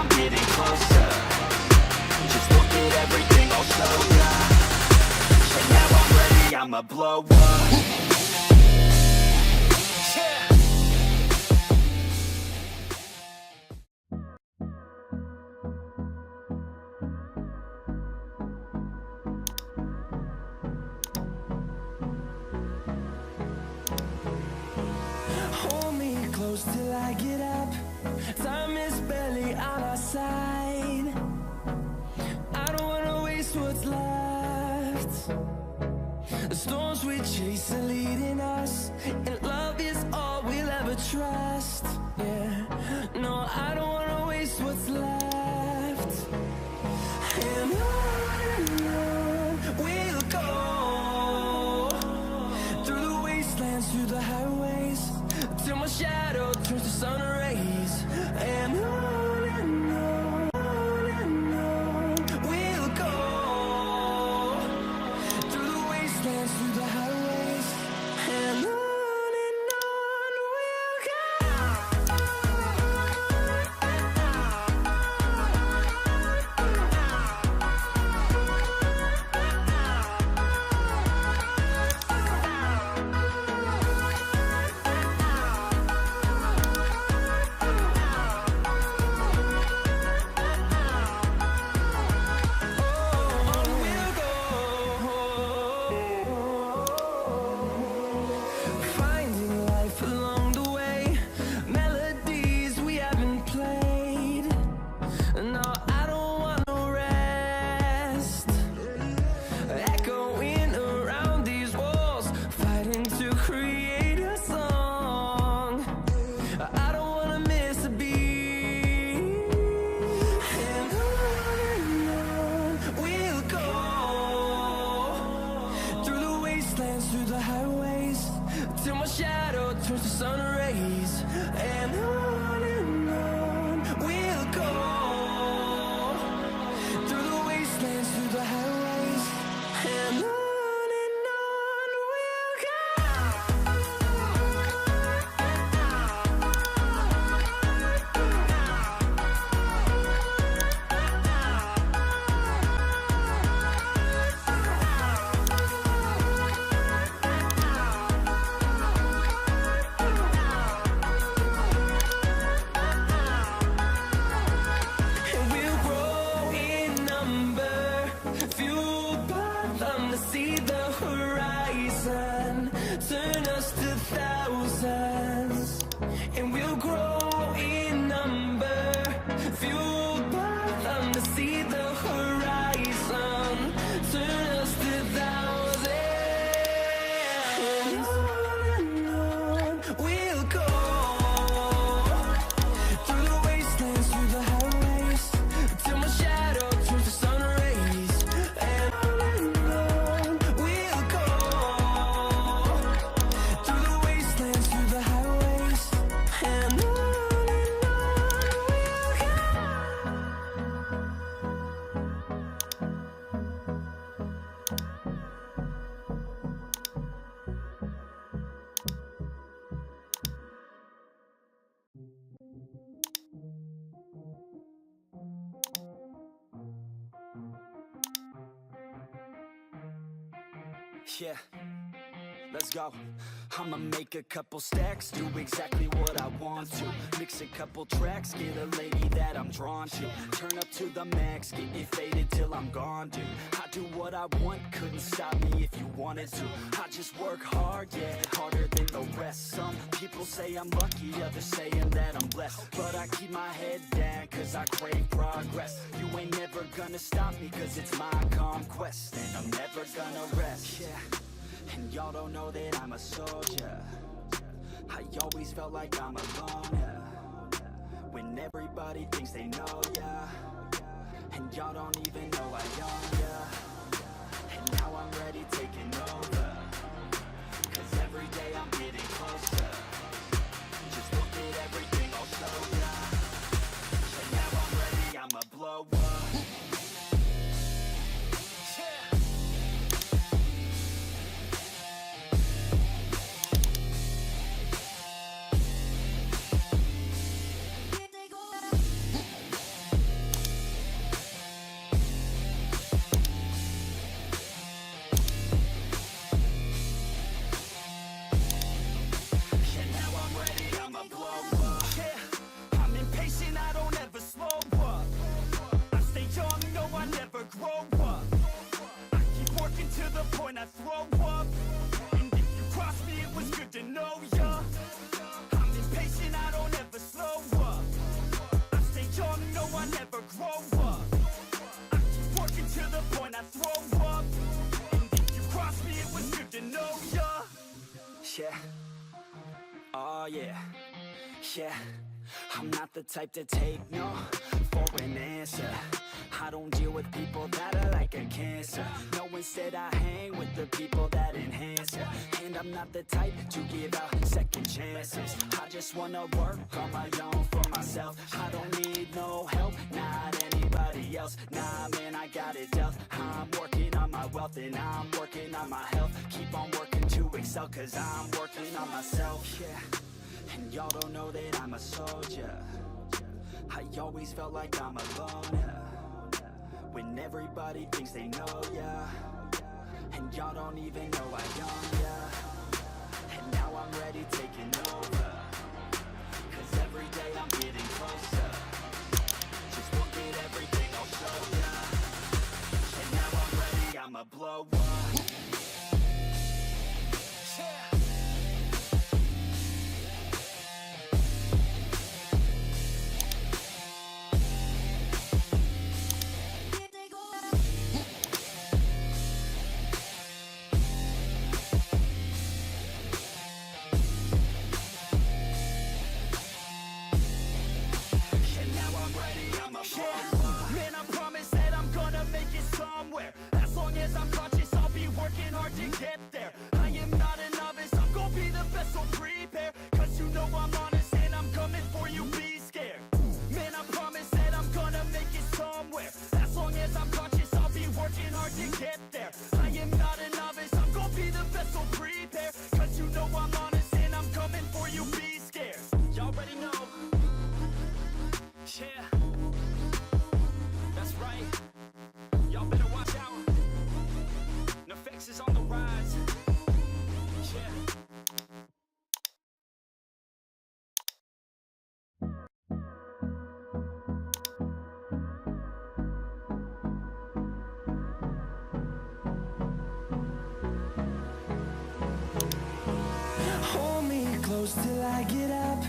I'm getting closer. Just look at everything I'll show ya. And now I'm ready, I'ma blow up. Hold me close till I get up. Time is barely on our side. I don't wanna waste what's left. The storms we chase are leading us, and love is all we'll ever trust. Yeah, no, I don't wanna waste what's left. And on we'll go, through the wastelands, through the highways, till my shadow turns to sun rays. And on we'll go, through the wastelands, through the highways, and on we'll go. Finding life along the way, melodies we haven't played. No, I don't want no rest. Echoing around these walls, fighting to create a song. I don't wanna miss a beat. And on we'll go, through the wastelands, through the highways, till my shadow turns to sun rays. And on we'll go, through the wastelands, through the highways, and on we'll go. And we'll grow in number, fueled by them to see the horizon, turn us to thousands. And we'll grow in number, fueled by them to see the horizon, turn us to thousands. And on we'll go, through the wastelands, through the highways, till my shadow turns to sun rays. And on we'll go, through the wastelands, through the highways, and on we'll go. Yeah, let's go. I'ma make a couple stacks, do exactly what I want to. Mix a couple tracks, get a lady that I'm drawn to. Turn up to the max, get you faded till I'm gone, dude. I do what I want, couldn't stop me if you wanted to. I just work hard, yeah, harder than the rest. Some people say I'm lucky, others saying that I'm blessed. But I keep my head down, cause I crave progress. You ain't never gonna stop me, cause it's my conquest. And I'm never gonna rest, yeah. And y'all don't know that I'm a soldier. I always felt like I'm alone, yeah. When everybody thinks they know, yeah. And y'all don't even know I own, yeah. And now I'm ready taking over, cause every day I'm getting closer. Just look at everything I'll show ya. And now I'm ready, I'ma blow up. yeah, yeah. I'm not the type to take no for an answer. I don't deal with people that are like a cancer. No, instead I hang with the people that enhance ya. And I'm not the type to give out second chances. I just wanna work on my own for myself. I don't need no help, not anybody else. Nah, man, I got it dealt. I'm working on my wealth and I'm working on my health. Keep on working to excel, cause I'm working on myself, yeah. And y'all don't know that I'm a soldier. I always felt like I'm alone, yeah. When everybody thinks they know, yeah. And y'all don't even know I am, yeah. And now I'm ready taking over, cause every day I'm getting closer. Just look at everything I'll show ya. And now I'm ready, I'ma blow up, yeah. Man, I promise that I'm gonna make it somewhere. As long as I'm conscious, I'll be working hard to get there. I am not a novice, I'm gonna be the best, so prepare. Cause you know I'm honest and I'm coming for you, be scared. Man, I promise that I'm gonna make it somewhere. As long as I'm conscious, I'll be working hard to get there. I am not a novice, I'm gonna be the best, so prepare. Cause you know I'm honest and I'm coming for you, be scared. Y'all already know. Yeah. That's right. Y'all better watch out. NFX is on the rise. Yeah. Hold me close till I get up.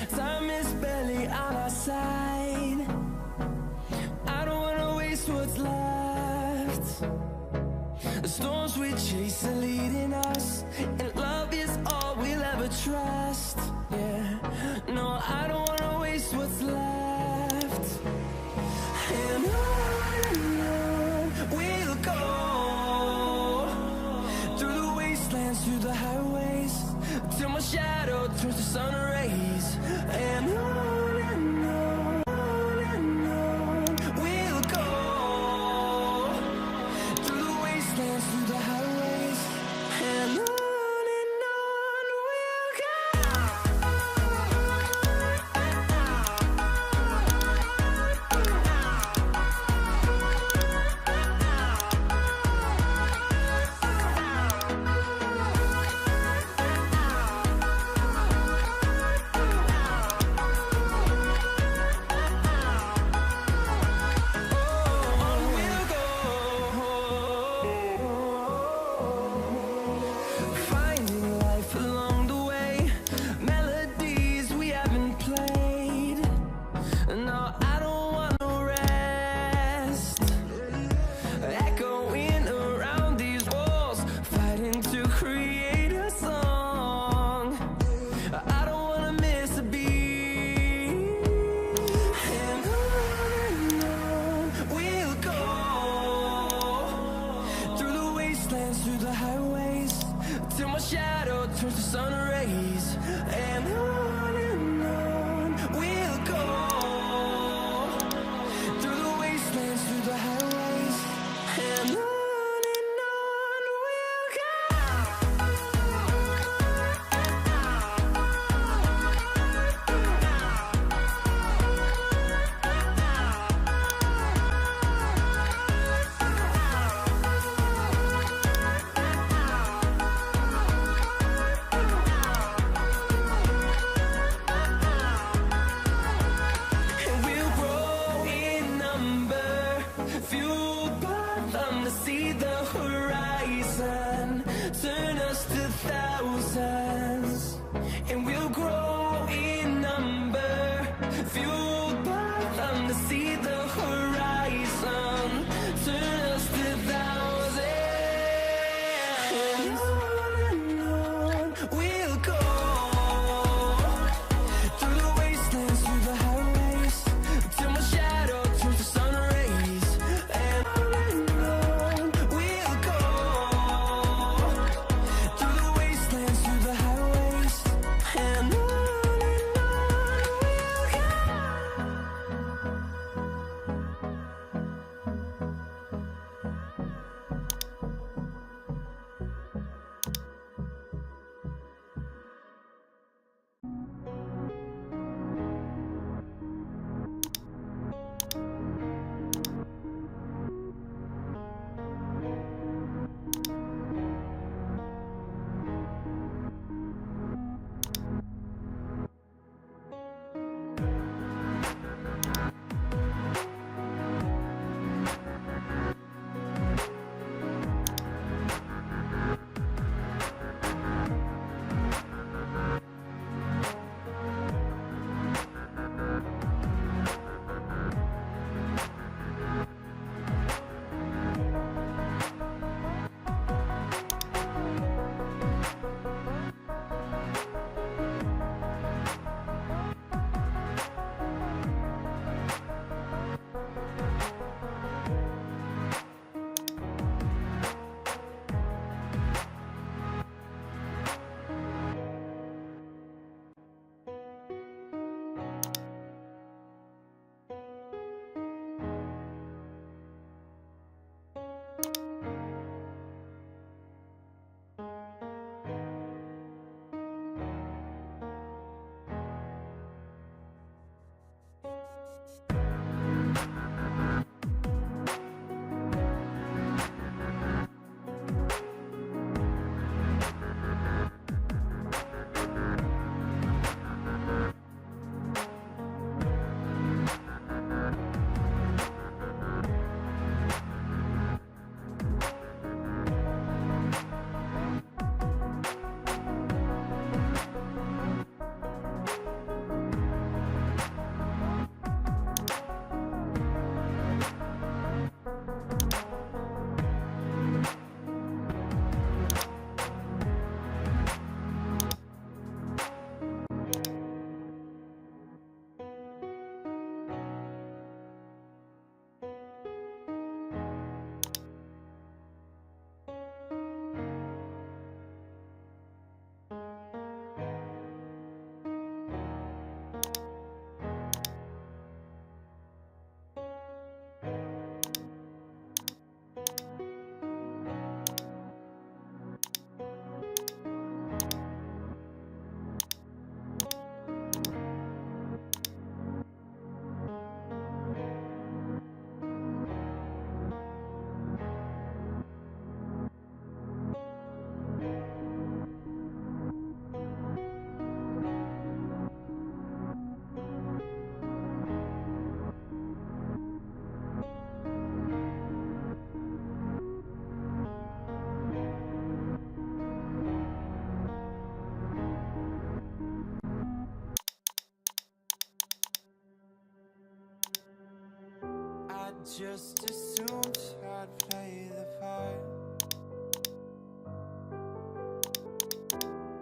Time is barely on our side. I don't wanna waste what's left. The storms we chase are leading us, and love is all we'll ever trust. Yeah, no, I don't wanna waste what's left. And on we'll go, through the wastelands, through the highways, till my shadow turns to sun rays. And on we'll go, through the wastelands, through the highways, and on we'll go. just assumed I'd play the part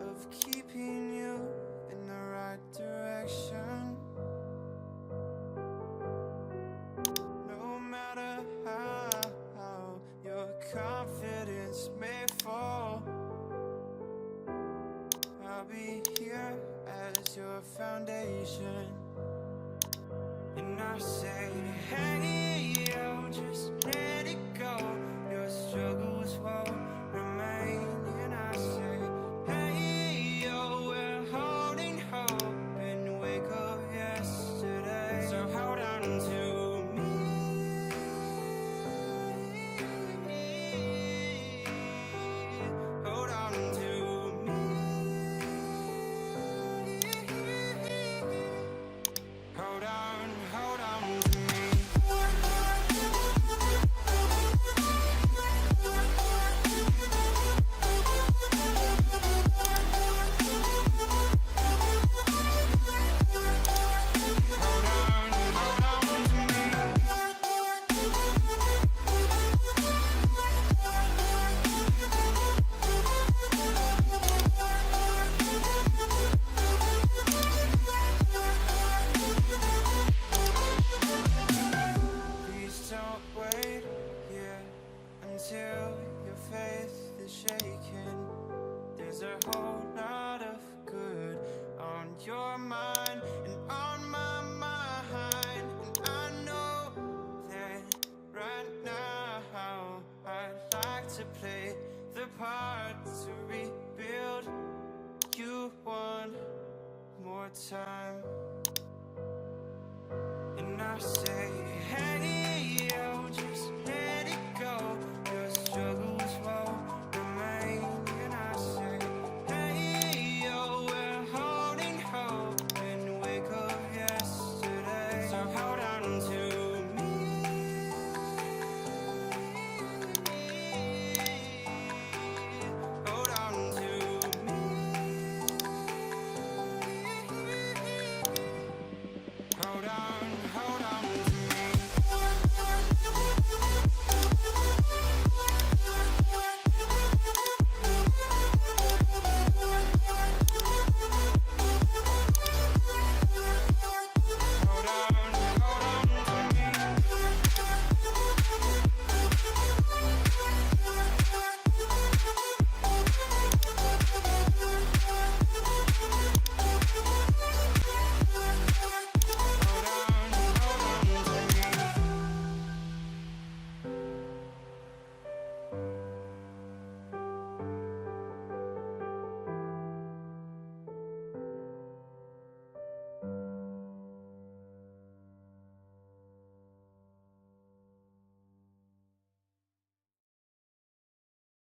of keeping you in the right direction. No matter how your confidence may fall, I'll be here as your foundation. And I say, hey, yo, just let it go. Your struggles won't remain. And I say, hey, yo, we're holding hope and wake up yesterday. So hold on to me. Hold on to me. Hold on to me. Please don't wait here until your faith is shaken. There's a whole lot of good on your mind and on my mind. And I know that right now I'd like to play the part to rebuild you one more time.